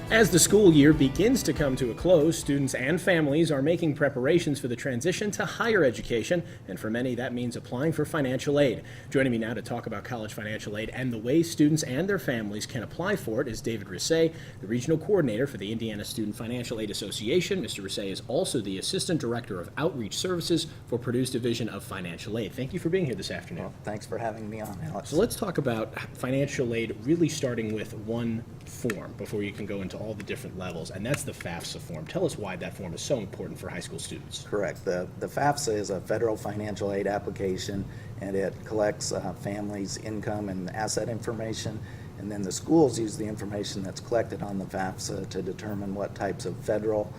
As the school year begins to come to a close, students and families are making preparations for the transition to higher education, and for many that means applying for financial aid. Joining me now to talk about college financial aid and the ways students and their families can apply for it is David Reseigh, the regional coordinator for the Indiana Student Financial Aid Association. Mr. Reseigh is also the Assistant Director of Outreach Services for Purdue's Division of Financial Aid. Thank you for being here this afternoon. Well, thanks for having me on, Alex. So let's talk about financial aid really starting with one form before you can go into all the different levels, and that's the FAFSA form. Tell us why that form is so important for high school students. Correct. The FAFSA is a federal financial aid application, and it collects families' income and asset information, and then the schools use the information that's collected on the FAFSA to determine what types of federal,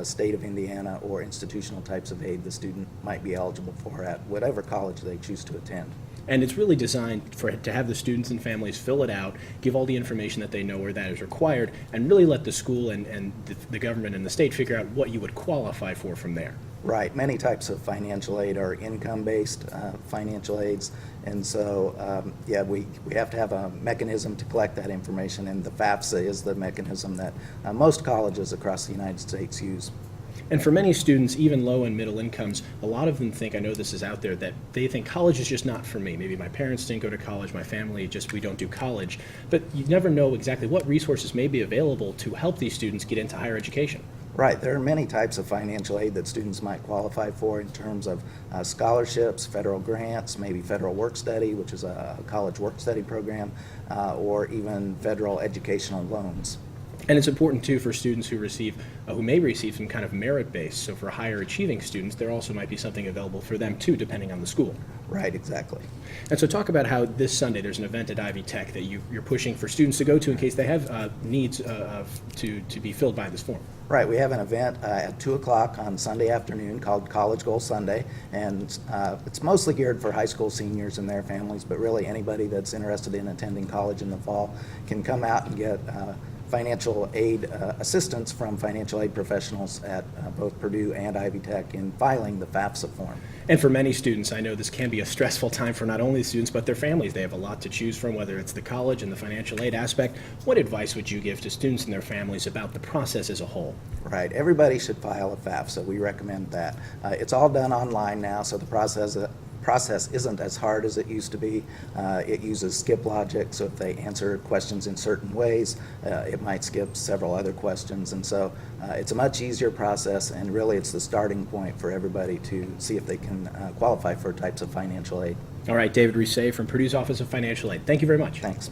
state of Indiana, or institutional types of aid the student might be eligible for at whatever college they choose to attend. And it's really designed to have the students and families fill it out, give all the information that they know where that is required, and really let the school and the government and the state figure out what you would qualify for from there. Right. Many types of financial aid are income-based financial aids, and so we have to have a mechanism to collect that information, and the FAFSA is the mechanism that most colleges across the United States use. And for many students, even low and middle incomes, a lot of them think, I know this is out there, that they think college is just not for me. Maybe my parents didn't go to college, my family we don't do college. But you never know exactly what resources may be available to help these students get into higher education. Right. There are many types of financial aid that students might qualify for in terms of scholarships, federal grants, maybe federal work study, which is a college work study program, or even federal educational loans. And it's important, too, for students who may receive some kind of merit-based. So for higher achieving students, there also might be something available for them, too, depending on the school. Right, exactly. And so talk about how this Sunday there's an event at Ivy Tech that you're pushing for students to go to in case they have needs to be filled by this form. Right, we have an event at 2 o'clock on Sunday afternoon called College Goal Sunday, and it's mostly geared for high school seniors and their families, but really anybody that's interested in attending college in the fall can come out and get financial aid assistance from financial aid professionals at both Purdue and Ivy Tech in filing the FAFSA form. And for many students, I know this can be a stressful time for not only students but their families. They have a lot to choose from, whether it's the college and the financial aid aspect. What advice would you give to students and their families about the process as a whole? Right. Everybody should file a FAFSA. We recommend that. It's all done online now, so the process isn't as hard as it used to be. It uses skip logic, so if they answer questions in certain ways, it might skip several other questions, and so it's a much easier process, and really it's the starting point for everybody to see if they can qualify for types of financial aid. All right, David Reseigh from Purdue's Office of Financial Aid. Thank you very much. Thanks.